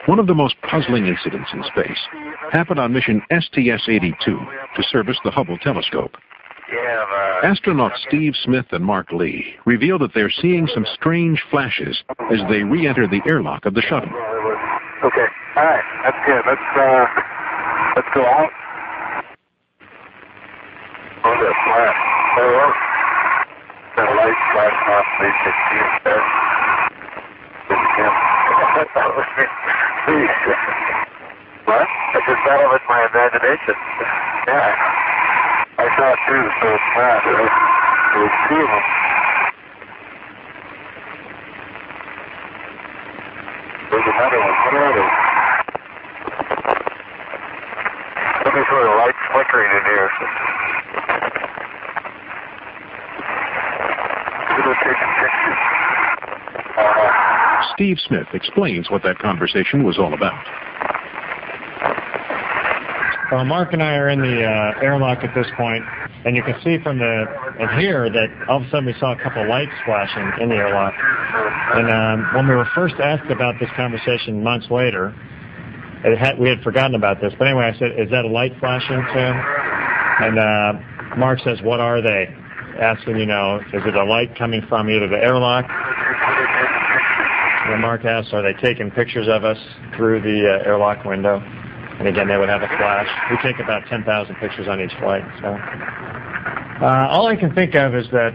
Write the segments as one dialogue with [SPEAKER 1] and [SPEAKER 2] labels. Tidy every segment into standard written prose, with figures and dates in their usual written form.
[SPEAKER 1] One of the most puzzling incidents in space happened on mission STS-82 to service the Hubble telescope. Astronauts Steve Smith and Mark Lee reveal that they're seeing some strange flashes as they re-enter the airlock of the shuttle.
[SPEAKER 2] Okay, all right, that's good. Let's go out. Oh, the flash. Oh, the light flashing off. They can see it there. What? I just thought of it in my imagination. Yeah. I saw it too, so it's not. It was two of them. There's another one. What are they? Look at the lights flickering in here. They're taking pictures.
[SPEAKER 1] Steve Smith explains what that conversation was all about.
[SPEAKER 3] Well, Mark and I are in the airlock at this point, and you can see from and hear that all of a sudden we saw a couple of lights flashing in the airlock. And when we were first asked about this conversation months later, we had forgotten about this. But anyway, I said, "Is that a light flashing, Tim?" And Mark says, "What are they?" Asking, is it a light coming from either the airlock? And Mark asks, "Are they taking pictures of us through the airlock window?" And again, they would have a flash. We take about 10,000 pictures on each flight. So all I can think of is that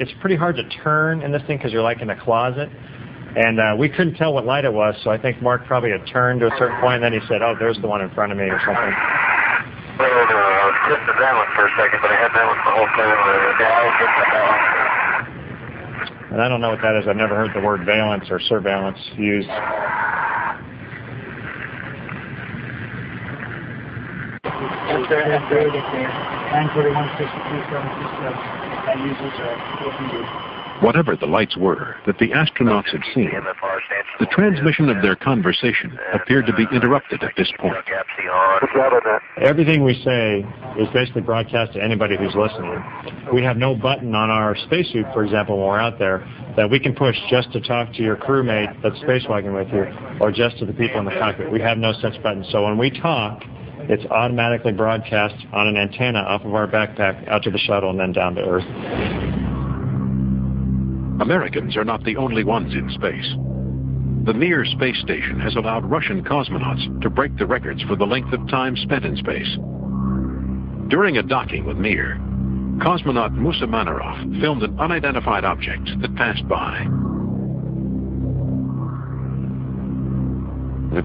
[SPEAKER 3] it's pretty hard to turn in this thing because you're like in a closet. And we couldn't tell what light it was, so I think Mark probably had turned to a certain point, and then he said, "Oh, there's the one in front of me," or something.
[SPEAKER 2] I was just at that one for a second, but I had that one the whole time. I was just at that one.
[SPEAKER 3] And I don't know what that is. I've never heard the word valence or surveillance used.
[SPEAKER 1] Whatever the lights were that the astronauts had seen, the transmission of their conversation appeared to be interrupted at this point.
[SPEAKER 3] Everything we say is basically broadcast to anybody who's listening. We have no button on our spacesuit, for example, when we're out there, that we can push just to talk to your crewmate that's spacewalking with you, or just to the people in the cockpit. We have no such button. So when we talk, it's automatically broadcast on an antenna off of our backpack out to the shuttle and then down to Earth.
[SPEAKER 1] Americans are not the only ones in space. The Mir space station has allowed Russian cosmonauts to break the records for the length of time spent in space. During a docking with Mir, cosmonaut Musa Manarov filmed an unidentified object that passed by.
[SPEAKER 4] At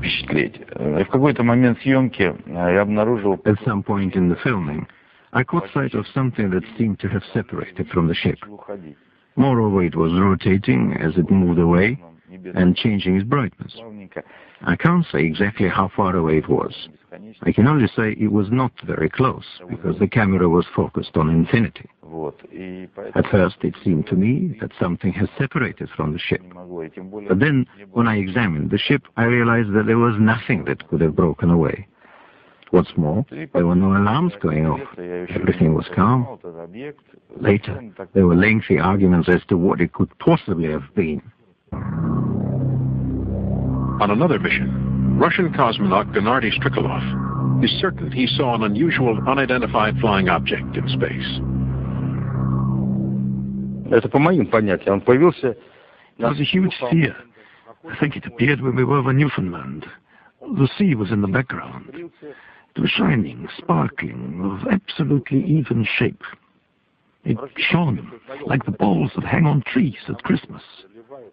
[SPEAKER 4] some point in the filming, I caught sight of something that seemed to have separated from the ship. Moreover, it was rotating as it moved away and changing its brightness. I can't say exactly how far away it was. I can only say it was not very close, because the camera was focused on infinity. At first, it seemed to me that something had separated from the ship. But then, when I examined the ship, I realized that there was nothing that could have broken away. What's more, there were no alarms going off. Everything was calm. Later, there were lengthy arguments as to what it could possibly have been.
[SPEAKER 1] On another mission, Russian cosmonaut Gennady Strikalov is certain he saw an unusual unidentified flying object in space.
[SPEAKER 4] It was a huge sphere. I think it appeared when we were over Newfoundland. The sea was in the background. It was shining, sparkling, of absolutely even shape. It shone like the balls that hang on trees at Christmas,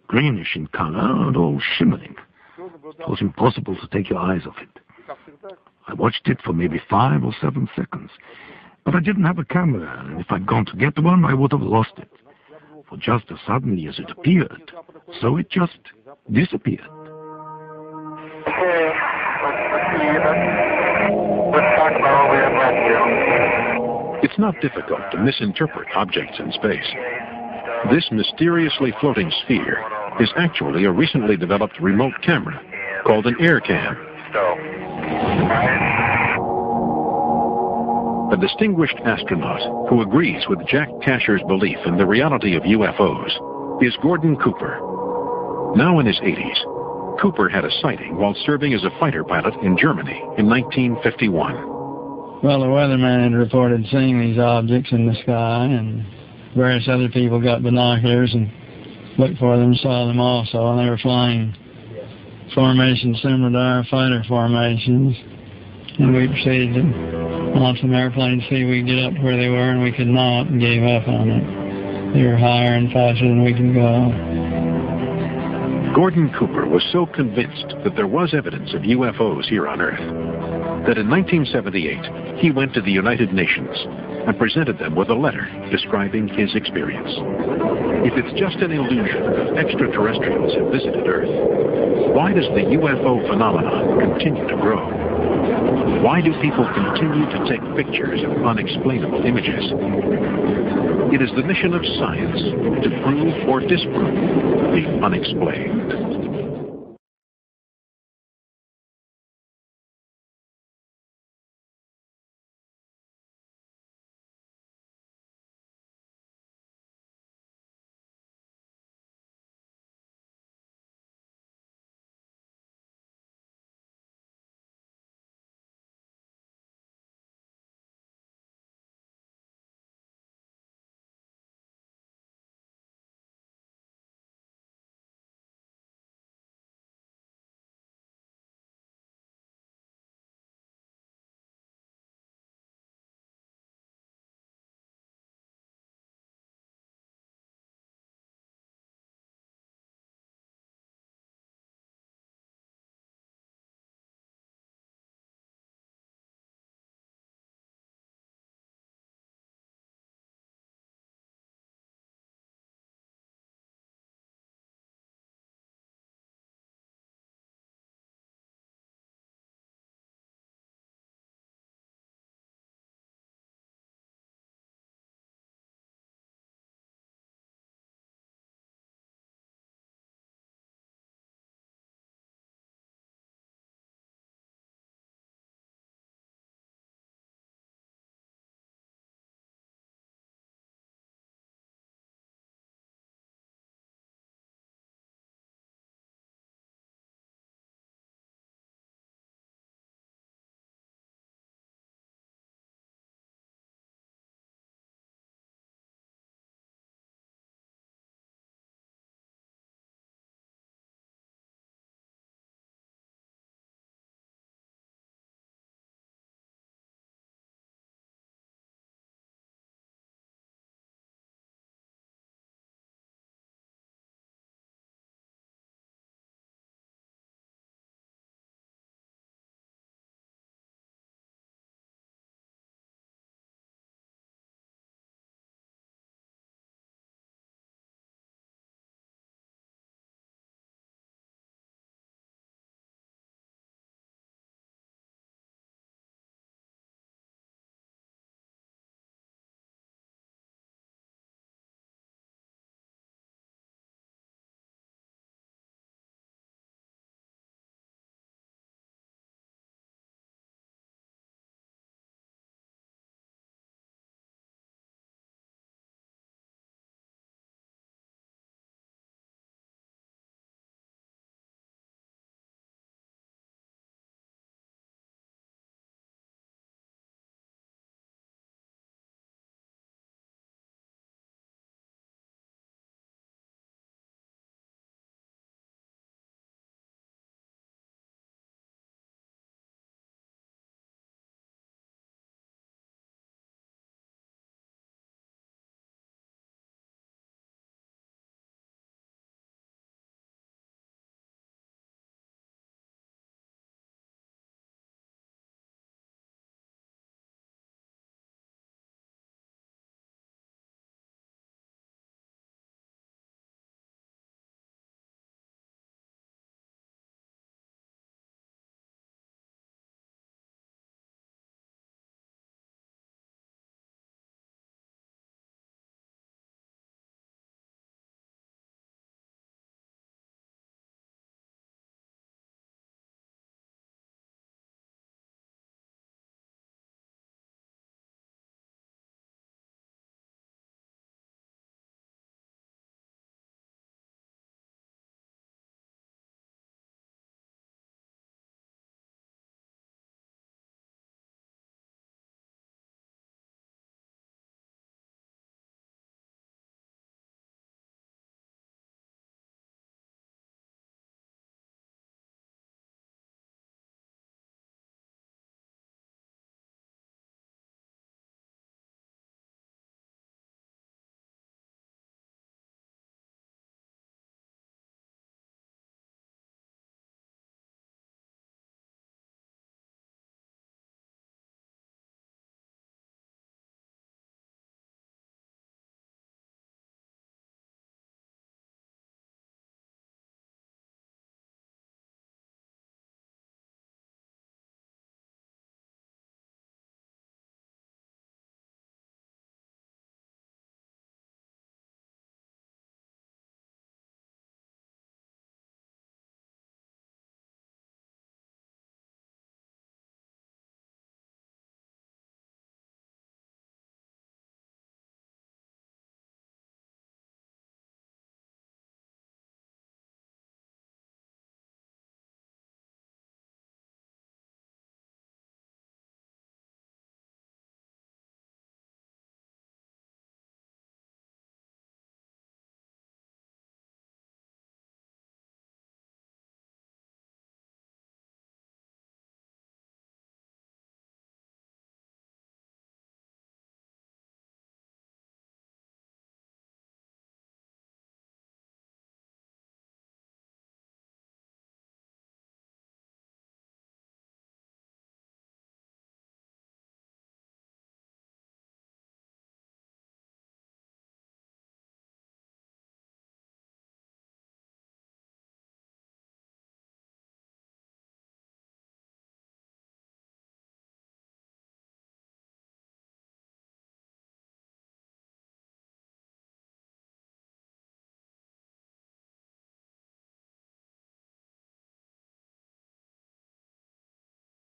[SPEAKER 4] greenish in color and all shimmering. It was impossible to take your eyes off it. I watched it for maybe 5 or 7 seconds, but I didn't have a camera, and if I'd gone to get one, I would have lost it. For just as suddenly as it appeared, so it just disappeared.
[SPEAKER 1] It's not difficult to misinterpret objects in space. This mysteriously floating sphere is actually a recently developed remote camera called an air cam. A distinguished astronaut who agrees with Jack Casher's belief in the reality of UFOs is Gordon Cooper. Now in his 80s, Cooper had a sighting while serving as a fighter pilot in Germany in 1951.
[SPEAKER 5] Well, the weatherman had reported seeing these objects in the sky, and various other people got binoculars and looked for them, saw them also, and they were flying formations similar to our fighter formations. And we proceeded to launch some airplanes to see if we could get up to where they were, and we could not, and gave up on it. They were higher and faster than we could go.
[SPEAKER 1] Gordon Cooper was so convinced that there was evidence of UFOs here on Earth that in 1978 he went to the United Nations and presented them with a letter describing his experience. If it's just an illusion that extraterrestrials have visited Earth, why does the UFO phenomenon continue to grow? Why do people continue to take pictures of unexplainable images? It is the mission of science to prove or disprove the unexplained.